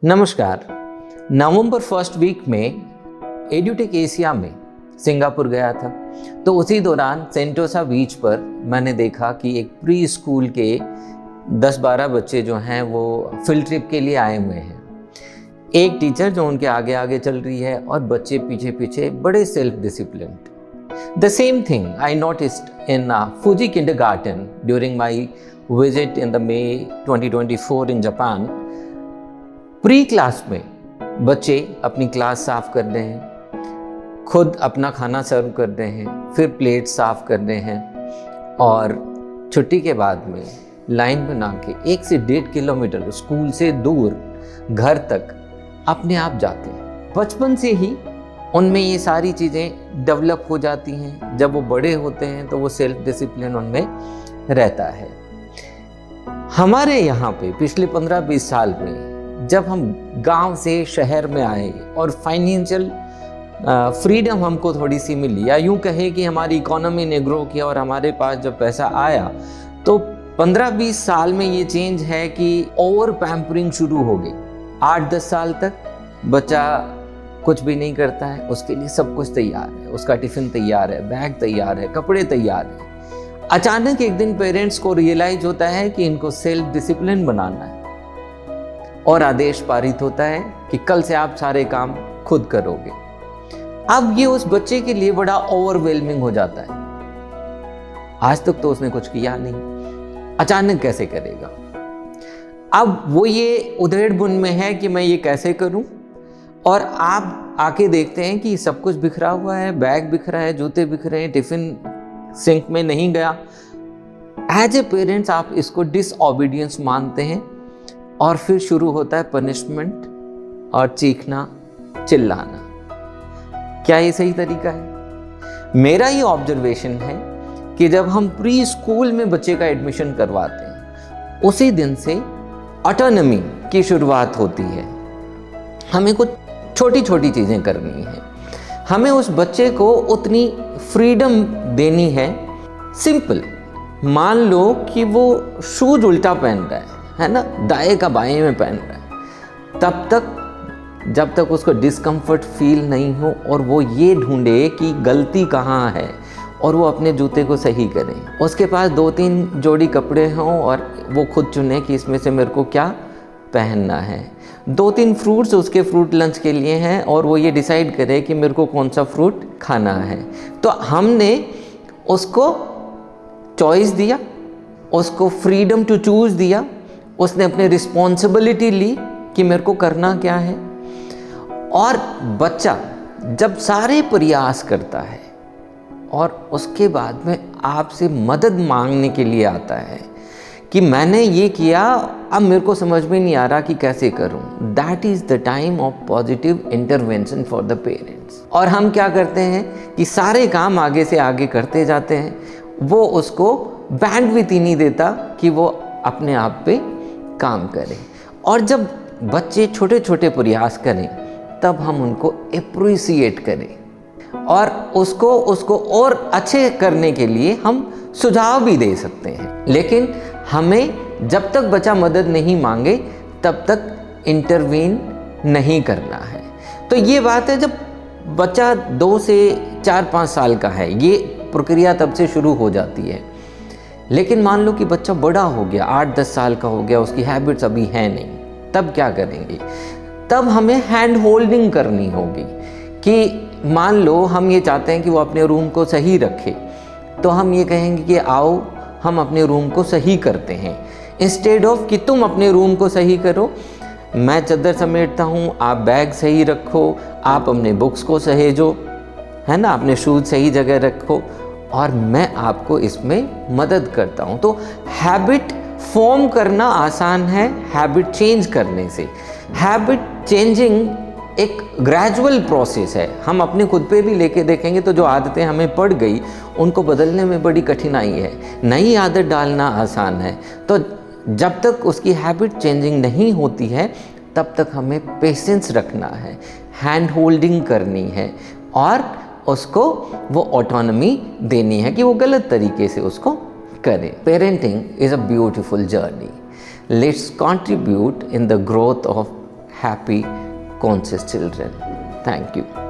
नमस्कार। नवंबर first week में एड्यूटेक Asia में सिंगापुर गया था। तो उसी दौरान सेंटोसा बीच पर मैंने देखा कि एक प्री स्कूल के 10-12 बच्चे जो हैं वो फील्ड ट्रिप के लिए आए हुए हैं। एक टीचर जो उनके आगे आगे चल रही है और बच्चे पीछे पीछे बड़े self disciplined. The same thing I noticed in Fuji kindergarten during my visit in the May 2024 in Japan. Pre class में बच्चे अपनी क्लास साफ कर रहे हैं, खुद अपना खाना सर्व कर रहे हैं, फिर प्लेट साफ कर रहे हैं और छुट्टी के बाद में लाइन बना के 1 से 1.5 किलोमीटर स्कूल से दूर घर तक अपने आप जाते हैं। बचपन से ही उनमें ये सारी चीज़ें डेवलप हो जाती हैं। जब वो बड़े होते हैं तो वो सेल्फ डिसिप्लिन उनमें रहता है। हमारे यहाँ पे पिछले 15-20 साल में जब हम गांव से शहर में आए और फाइनेंशियल फ्रीडम हमको थोड़ी सी मिली, या यूँ कहें कि हमारी इकोनॉमी ने ग्रो किया और हमारे पास जब पैसा आया, तो 15-20 साल में ये चेंज है कि ओवर पैम्परिंग शुरू हो गई। 8-10 साल तक बच्चा कुछ भी नहीं करता है, उसके लिए सब कुछ तैयार है, उसका टिफ़िन तैयार है, बैग तैयार है, कपड़े तैयार हैं। अचानक एक दिन पेरेंट्स को रियलाइज होता है कि इनको सेल्फ डिसिप्लिन बनाना है और आदेश पारित होता है कि कल से आप सारे काम खुद करोगे। अब ये उस बच्चे के लिए बड़ा ओवरवेलमिंग हो जाता है। आज तक तो उसने कुछ किया नहीं, अचानक कैसे करेगा। अब वो ये उधेड़-बुन में है कि मैं ये कैसे करूं, और आप आके देखते हैं कि सब कुछ बिखरा हुआ है, बैग बिखरा है, जूते बिखरे हैं, टिफिन सिंक में नहीं गया। एज ए पेरेंट्स आप इसको डिसओबीडियंस मानते हैं और फिर शुरू होता है पनिशमेंट और चीखना, चिल्लाना। क्या ये सही तरीका है? मेरा ये ऑब्जर्वेशन है कि जब हम प्री स्कूल में बच्चे का एडमिशन करवाते हैं, उसी दिन से ऑटोनॉमी की शुरुआत होती है। हमें कुछ छोटी छोटी चीज़ें करनी है। हमें उस बच्चे को उतनी फ्रीडम देनी है। सिंपल, मान लो कि वो शूज उल्टा पहन रहा है ना, दाएं का बाएं में पहन रहा है, तब तक जब तक उसको डिस्कम्फर्ट फील नहीं हो और वो ये ढूंढे कि गलती कहाँ है और वो अपने जूते को सही करे। उसके पास 2-3 जोड़ी कपड़े हों और वो खुद चुने कि इसमें से मेरे को क्या पहनना है। 2-3 फ्रूट्स उसके फ्रूट लंच के लिए हैं और वो ये डिसाइड करे कि मेरे को कौन सा फ्रूट खाना है। तो हमने उसको चॉइस दिया, उसको फ्रीडम टू चूज दिया, उसने अपनी रिस्पॉन्सिबिलिटी ली कि मेरे को करना क्या है। और बच्चा जब सारे प्रयास करता है और उसके बाद में आपसे मदद मांगने के लिए आता है कि मैंने ये किया, अब मेरे को समझ में नहीं आ रहा कि कैसे करूं, that is the time of positive intervention for the parents. और हम क्या करते हैं कि सारे काम आगे से आगे करते जाते हैं। वो उसको बैंडविड्थ ही नहीं देता कि वो अपने आप पे काम करें। और जब बच्चे छोटे छोटे प्रयास करें तब हम उनको एप्रिसिएट करें और उसको और अच्छे करने के लिए हम सुझाव भी दे सकते हैं। लेकिन हमें जब तक बच्चा मदद नहीं मांगे तब तक इंटरवीन नहीं करना है। तो ये बात है, जब बच्चा 2 से 4-5 साल का है, ये प्रक्रिया तब से शुरू हो जाती है। लेकिन मान लो कि बच्चा बड़ा हो गया, 8-10 साल का हो गया, उसकी हैबिट्स अभी हैं नहीं, तब क्या करेंगे? तब हमें हैंड होल्डिंग करनी होगी कि मान लो हम ये चाहते हैं कि वो अपने रूम को सही रखे, तो हम ये कहेंगे कि आओ हम अपने रूम को सही करते हैं। इंस्टेड ऑफ कि तुम अपने रूम को सही करो, मैं चादर समेटता हूँ, आप बैग सही रखो, आप अपने बुक्स को सहेजो, है ना, अपने शूज सही जगह रखो और मैं आपको इसमें मदद करता हूँ। तो हैबिट फॉर्म करना आसान है हैबिट चेंज करने से। हैबिट चेंजिंग एक ग्रेजुअल प्रोसेस है। हम अपने खुद पे भी लेके देखेंगे तो जो आदतें हमें पड़ गई उनको बदलने में बड़ी कठिनाई है, नई आदत डालना आसान है। तो जब तक उसकी हैबिट चेंजिंग नहीं होती है तब तक हमें पेशेंस रखना है, हैंड होल्डिंग करनी है और उसको वो ऑटोनॉमी देनी है कि वो गलत तरीके से उसको करे। Parenting is a beautiful journey. Let's contribute in the growth of happy, conscious children. Thank you.